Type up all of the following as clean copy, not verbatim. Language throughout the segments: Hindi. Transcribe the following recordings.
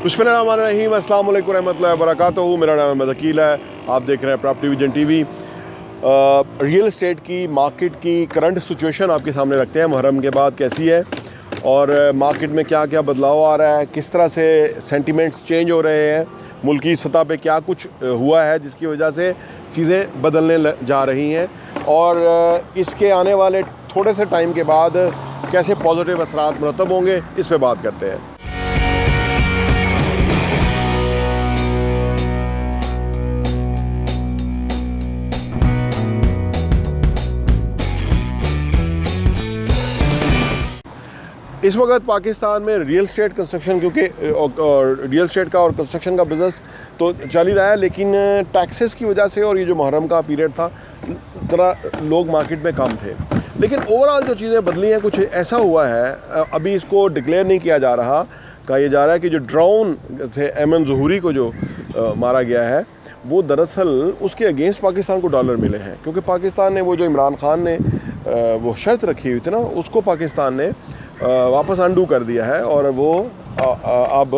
बिस्मिल्लाहिर्रहमानिर्रहीम, अस्सलाम वालेकुम रहमतुल्लाहि व बरकातुहू। मेरा नाम अहमद अकील है। आप देख रहे हैं property vision TV. Real estate की मार्केट की करंट सिचुएशन आपके सामने रखते हैं। मुहर्रम के बाद कैसी है और मार्केट में क्या क्या बदलाव आ रहा है, किस तरह से सेंटिमेंट्स चेंज हो रहे हैं, मुल्की सतह पे क्या कुछ हुआ है जिसकी वजह से चीज़ें बदलने जा रही हैं और इसके आने वाले थोड़े से टाइम के बाद कैसे पॉजिटिव असरात मुरतब होंगे, इस पे बात करते हैं। इस वक्त पाकिस्तान में रियल एस्टेट कंस्ट्रक्शन, क्योंकि रियल एस्टेट का और कंस्ट्रक्शन का बिज़नेस तो चल ही रहा है, लेकिन टैक्सेस की वजह से और ये जो मुहर्रम का पीरियड था, तरह लोग मार्केट में कम थे। लेकिन ओवरऑल जो चीज़ें बदली हैं, कुछ ऐसा हुआ है, अभी इसको डिक्लेयर नहीं किया जा रहा, कहा यह जा रहा है कि जो ड्रोन थे एमन ज़हूरी को जो मारा गया है, वो दरअसल उसके अगेंस्ट पाकिस्तान को डॉलर मिले हैं, क्योंकि पाकिस्तान ने वो जो इमरान खान ने वो शर्त रखी हुई थी ना, उसको पाकिस्तान ने वापस अंडू कर दिया है और वो अब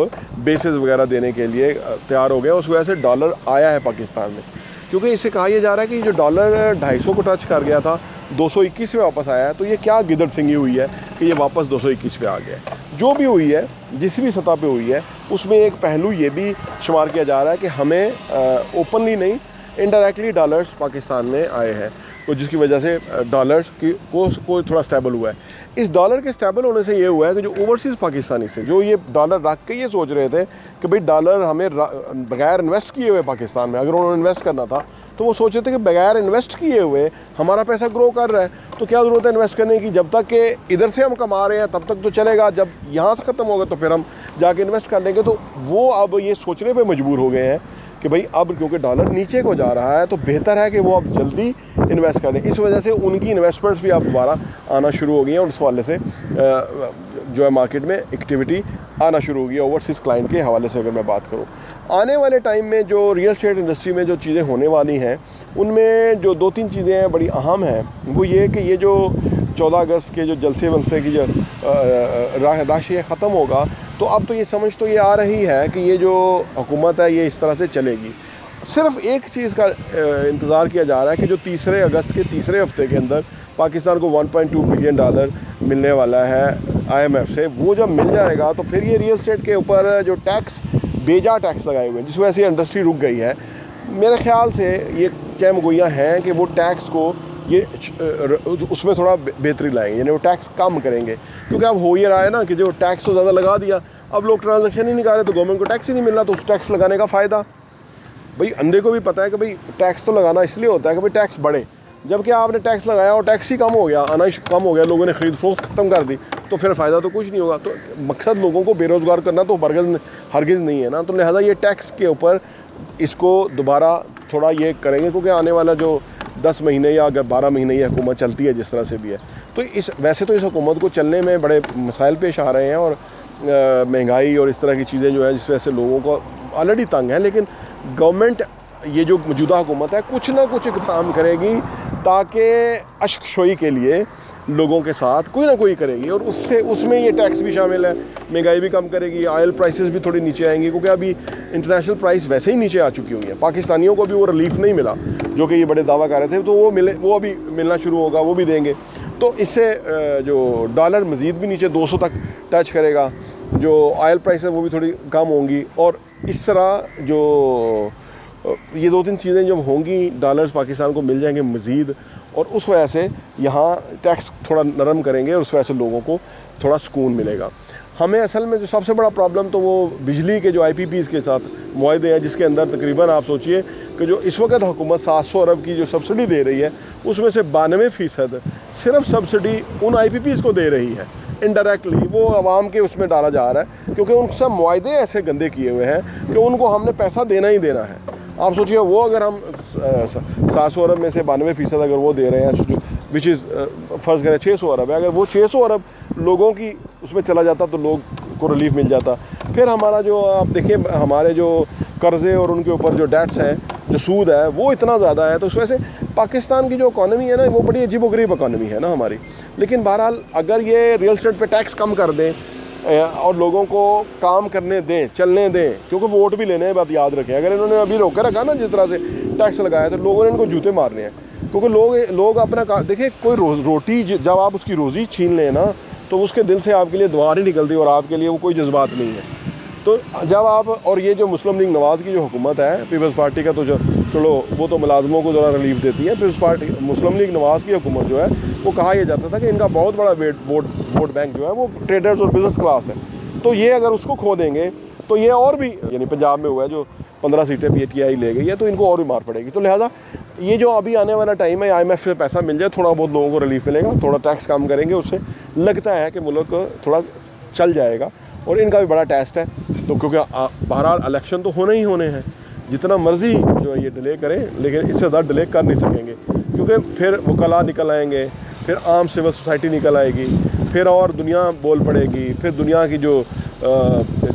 बेसिस वगैरह देने के लिए तैयार हो गया। उस वजह से डॉलर आया है पाकिस्तान में, क्योंकि इससे कहा यह जा रहा है कि जो डॉलर 250 को टच कर गया था, 221 पे वापस आया है। तो ये क्या गिदड़ सिंगी हुई है कि ये वापस 221 पे आ गया है। जो भी हुई है, जिस भी सतह पे हुई है, उसमें एक पहलू ये भी शुमार किया जा रहा है कि हमें ओपनली नहीं, इनडायरेक्टली डॉलर्स पाकिस्तान में आए हैं, तो जिसकी वजह से डॉलर्स को थोड़ा स्टेबल हुआ है। इस डॉलर के स्टेबल होने से ये हुआ है कि जो ओवरसीज़ पाकिस्तानी से जो ये डॉलर रख के ये सोच रहे थे कि भाई डॉलर हमें बगैर इन्वेस्ट किए हुए पाकिस्तान में, अगर उन्होंने इन्वेस्ट करना था तो वो सोच रहे थे कि बगैर इन्वेस्ट किए हुए हमारा पैसा ग्रो कर रहा है, तो क्या ज़रूरत है इन्वेस्ट करने की, जब तक कि इधर से हम कमा रहे हैं तब तक तो चलेगा, जब यहाँ से ख़त्म होगा तो फिर हम जाके इन्वेस्ट कर लेंगे। तो वो अब ये सोचने पर मजबूर हो गए हैं कि भाई अब क्योंकि डॉलर नीचे को जा रहा है तो बेहतर है कि वो अब जल्दी इन्वेस्ट करें। इस वजह से उनकी इन्वेस्टमेंट्स भी अब दोबारा आना शुरू हो गई हैं और उस हवाले से जो है मार्केट में एक्टिविटी आना शुरू हो गई है ओवरसीज़ क्लाइंट के हवाले से। अगर मैं बात करूं, आने वाले टाइम में जो रियल एस्टेट इंडस्ट्री में जो चीज़ें होने वाली हैं, उनमें जो 2-3 चीज़ें बड़ी अहम हैं, वो ये कि ये जो 14 अगस्त के जो जलसे वलसे की जो राशि ख़त्म होगा, तो अब तो ये समझ तो ये आ रही है कि ये जो हुकूमत है ये इस तरह से चलेगी। सिर्फ एक चीज़ का इंतज़ार किया जा रहा है कि जो 3 अगस्त के तीसरे हफ्ते के अंदर पाकिस्तान को $1.2 बिलियन मिलने वाला है IMF से, वो जब मिल जाएगा तो फिर ये रियल एस्टेट के ऊपर जो टैक्स, बेजा टैक्स लगाए हुए हैं, जिस वजह से इंडस्ट्री रुक गई है, मेरे ख्याल से ये चहमगोइयाँ हैं कि वो टैक्स को ये उसमें थोड़ा बेहतरी लाएंगे, यानी वो टैक्स कम करेंगे। क्योंकि अब हो ये रहा है ना कि जो टैक्स तो ज़्यादा लगा दिया, अब लोग ट्रांजैक्शन ही नहीं कर रहे, तो गवर्नमेंट को टैक्स ही नहीं मिल रहा, तो उस टैक्स लगाने का फ़ायदा भाई अंधे को भी पता है कि भाई टैक्स तो लगाना इसलिए होता है कि भाई टैक्स बढ़े, जबकि आपने टैक्स लगाया और टैक्स ही कम हो गया, आना कम हो गया, लोगों ने ख़रीद फरोख्त ख़त्म कर दी, तो फिर फ़ायदा तो कुछ नहीं होगा। तो मकसद लोगों को बेरोज़गार करना तो हरगिज़ नहीं है ना, तो लिहाजा ये टैक्स के ऊपर इसको दोबारा थोड़ा ये करेंगे, क्योंकि आने वाला जो 10 महीने या अगर 12 महीने ये हुकूमत चलती है जिस तरह से भी है, तो वैसे तो इस हुकूमत को चलने में बड़े मसाइल पेश आ रहे हैं और महंगाई और इस तरह की चीज़ें जो है, जिस वजह से लोगों को ऑलरेडी तंग है। लेकिन गवर्नमेंट, ये जो मौजूदा हुकूमत है, कुछ ना कुछ इक़दाम करेगी ताकि अश्कशोई के लिए लोगों के साथ कोई ना कोई करेगी, और उसमें ये टैक्स भी शामिल है, महंगाई भी कम करेगी, ऑयल प्राइसेस भी थोड़ी नीचे आएंगी, क्योंकि अभी इंटरनेशनल प्राइस वैसे ही नीचे आ चुकी हुई है। पाकिस्तानियों को भी वो रिलीफ नहीं मिला जो कि ये बड़े दावा कर रहे थे, तो वो अभी मिलना शुरू होगा, वो भी देंगे। तो इससे जो डॉलर मज़ीद भी नीचे 200 तक टच करेगा, जो ऑयल प्राइस है वो भी थोड़ी कम होंगी, और इस तरह जो ये 2-3 चीज़ें जब होंगी, डॉलर्स पाकिस्तान को मिल जाएंगे मज़ीद, और उस वजह से यहाँ टैक्स थोड़ा नरम करेंगे और उस वजह से लोगों को थोड़ा सुकून मिलेगा। हमें असल में जो सबसे बड़ा प्रॉब्लम तो वो बिजली के जो IPPs के साथ मुआहदे हैं, जिसके अंदर तकरीबन आप सोचिए कि जो इस वक्त हुकूमत 700 अरब की जो सब्सिडी दे रही है, उसमें से 92% सिर्फ सब्सिडी उन IPPs को दे रही है, इनडायरेक्टली वो आवाम के उसमें डाला जा रहा है, क्योंकि उनसे सब मुआहदे ऐसे गंदे किए हुए हैं कि उनको हमने पैसा देना ही देना है। आप सोचिए, वो अगर हम 700 अरब में से 92% अगर वो दे रहे हैं, विच इज़ फ़र्ज़ करें 600 अरब है, अगर वो 600 अरब लोगों की उसमें चला जाता तो लोग को रिलीफ मिल जाता। फिर हमारा जो आप देखिए, हमारे जो कर्ज़े और उनके ऊपर जो डेट्स हैं, जो सूद है, वो इतना ज़्यादा है, तो उस वजह से पाकिस्तान की जो इकॉनमी है ना, वो बड़ी अजीब-ओ-गरीब इकॉनमी है ना हमारी। लेकिन बहरहाल अगर ये रियल एस्टेट पे टैक्स कम कर दें और लोगों को काम करने दें, चलने दें, क्योंकि वोट भी लेने हैं, बात याद रखें। अगर इन्होंने अभी रोक रखा ना जिस तरह से टैक्स लगाया, तो लोगों ने इनको जूते मारने हैं, क्योंकि लोग अपना देखिए, कोई रोटी जब आप उसकी रोज़ी छीन लें ना, तो उसके दिल से आपके लिए दुआ नहीं निकलती और आपके लिए वो कोई जज्बात नहीं है। तो जब आप, और ये जो मुस्लिम लीग नवाज़ की जो हुकूमत है पीपल्स पार्टी का, तो जो चलो वो तो मुलाजमों को ज़रा रिलीफ देती है, पीपल्स पार्टी मुस्लिम लीग नवाज़ की हुकूमत जो है, वो कहा यह जाता था कि इनका बहुत बड़ा वोट बैंक जो है वो ट्रेडर्स और बिज़नेस क्लास है। तो ये अगर उसको खो देंगे तो ये और भी, यानी पंजाब में हुआ है जो 15 सीटें PTI ले गई है, तो इनको और भी मार पड़ेगी। तो लिहाजा ये जो अभी आने वाला टाइम है, IMF से पैसा मिल जाए, थोड़ा बहुत लोगों को रिलीफ मिलेगा, थोड़ा टैक्स कम करेंगे, उससे लगता है कि मुल्क थोड़ा चल जाएगा। और इनका भी बड़ा टेस्ट है, तो क्योंकि बहरहाल इलेक्शन तो होने ही होने हैं, जितना मर्जी जो है ये डिले करें, लेकिन इससे ज़्यादा डिले कर नहीं सकेंगे, क्योंकि फिर वकला निकल आएंगे, फिर आम सिविल सोसाइटी निकल आएगी, फिर और दुनिया बोल पड़ेगी, फिर दुनिया की जो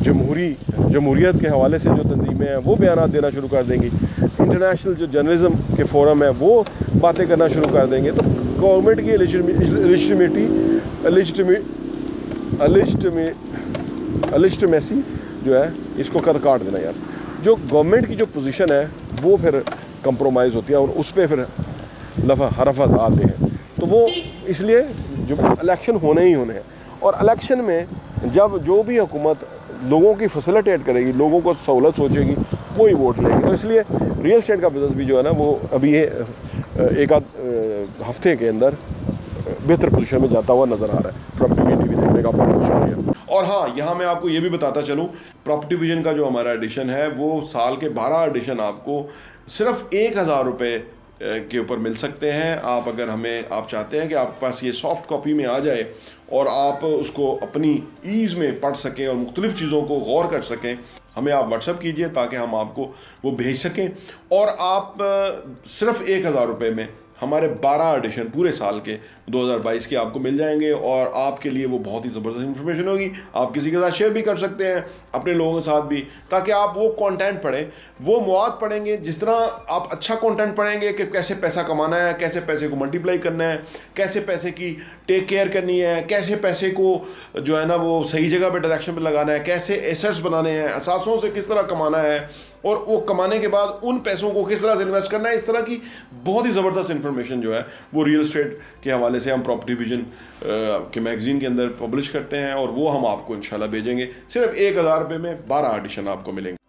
जमहूरियत के हवाले से जो तंजीमें हैं वो बयान देना शुरू कर देंगी, इंटरनेशनल जो जर्नलिज्म के फोरम है वो बातें करना शुरू कर देंगे। तो गवर्नमेंट की लिजिटिमेसी जो है, इसको कद काट देना यार। जो गवर्नमेंट की जो पोजीशन है वो फिर कंप्रोमाइज़ होती है और उस पर फिर हरफत आते हैं। तो वो इसलिए जो इलेक्शन होने ही होने हैं, और इलेक्शन में जब जो भी हुकूमत लोगों की फैसिलिटेट करेगी, लोगों को सहूलत सोचेगी, वो ही वोट लेगी। तो इसलिए रियल एस्टेट का बिज़नेस भी जो है ना, वो अभी एक आध हफ्ते के अंदर बेहतर पोजीशन में जाता हुआ नज़र आ रहा है। प्रॉपर्टी वीडियो देखने का बहुत बहुत शुक्रिया। और हाँ, यहाँ मैं आपको ये भी बताता चलूँ, प्रॉपर्टी विजन का जो हमारा एडिशन है, वो साल के 12 एडिशन आपको सिर्फ 1000 रुपये के ऊपर मिल सकते हैं। आप अगर आप चाहते हैं कि आपके पास ये सॉफ्ट कॉपी में आ जाए और आप उसको अपनी ईज़ में पढ़ सकें और मुख्तलिफ़ चीज़ों को गौर कर सकें, हमें आप व्हाट्सएप कीजिए ताकि हम आपको वो भेज सकें। और आप सिर्फ 1000 रुपये में हमारे 12 एडिशन पूरे साल के 2022 के आपको मिल जाएंगे, और आपके लिए वो बहुत ही ज़बरदस्त इन्फॉर्मेशन होगी। आप किसी के साथ शेयर भी कर सकते हैं, अपने लोगों के साथ भी, ताकि आप वो कंटेंट पढ़ें, वो मवाद पढ़ेंगे। जिस तरह आप अच्छा कंटेंट पढ़ेंगे कि कैसे पैसा कमाना है, कैसे पैसे को मल्टीप्लाई करना है, कैसे पैसे की टेक केयर करनी है, कैसे पैसे को जो है ना वो सही जगह पे डायरेक्शन पे लगाना है, कैसे एसेट्स बनाने हैं, असासों से किस तरह कमाना है, और वो कमाने के बाद उन पैसों को किस तरह से इन्वेस्ट करना है, इस तरह की बहुत ही ज़बरदस्त इन्फॉर्मेशन जो है वो रियल एस्टेट के हवाले से हम प्रॉपर्टी विजन के मैगज़ीन के अंदर पब्लिश करते हैं, और वो हम आपको इंशाल्लाह भेजेंगे। सिर्फ 1000 रुपये में 12 एडिशन आपको मिलेंगे।